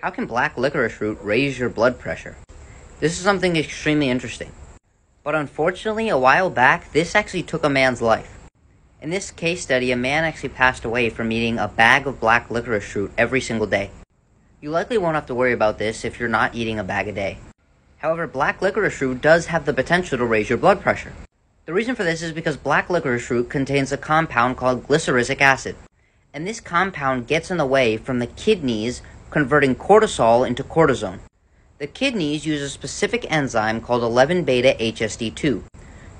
How can black licorice root raise your blood pressure? This is something extremely interesting. But unfortunately, a while back, this actually took a man's life. In this case study, a man actually passed away from eating a bag of black licorice root every single day. You likely won't have to worry about this if you're not eating a bag a day. However, black licorice root does have the potential to raise your blood pressure. The reason for this is because black licorice root contains a compound called glyceric acid. And this compound gets in the way from the kidneys converting cortisol into cortisone. The kidneys use a specific enzyme called 11-beta-HSD2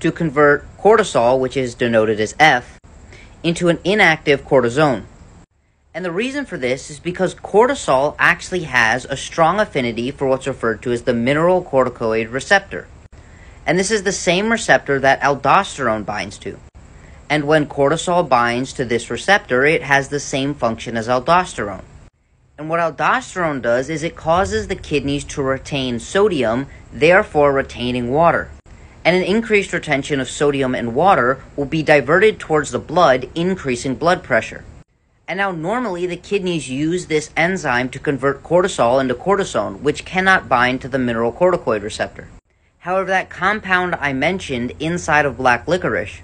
to convert cortisol, which is denoted as F, into an inactive cortisone. And the reason for this is because cortisol actually has a strong affinity for what's referred to as the mineralocorticoid receptor. And this is the same receptor that aldosterone binds to. And when cortisol binds to this receptor, it has the same function as aldosterone. And what aldosterone does is it causes the kidneys to retain sodium, therefore retaining water. And an increased retention of sodium and water will be diverted towards the blood, increasing blood pressure. And now normally the kidneys use this enzyme to convert cortisol into cortisone, which cannot bind to the mineralocorticoid receptor. However, that compound I mentioned inside of black licorice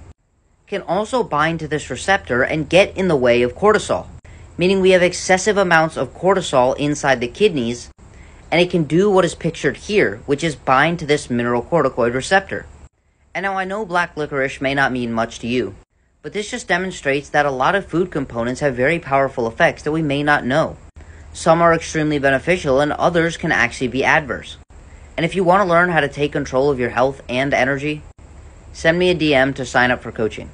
can also bind to this receptor and get in the way of cortisol, meaning we have excessive amounts of cortisol inside the kidneys, and it can do what is pictured here, which is bind to this mineralocorticoid receptor. And now I know black licorice may not mean much to you, but this just demonstrates that a lot of food components have very powerful effects that we may not know. Some are extremely beneficial and others can actually be adverse. And if you want to learn how to take control of your health and energy, send me a DM to sign up for coaching.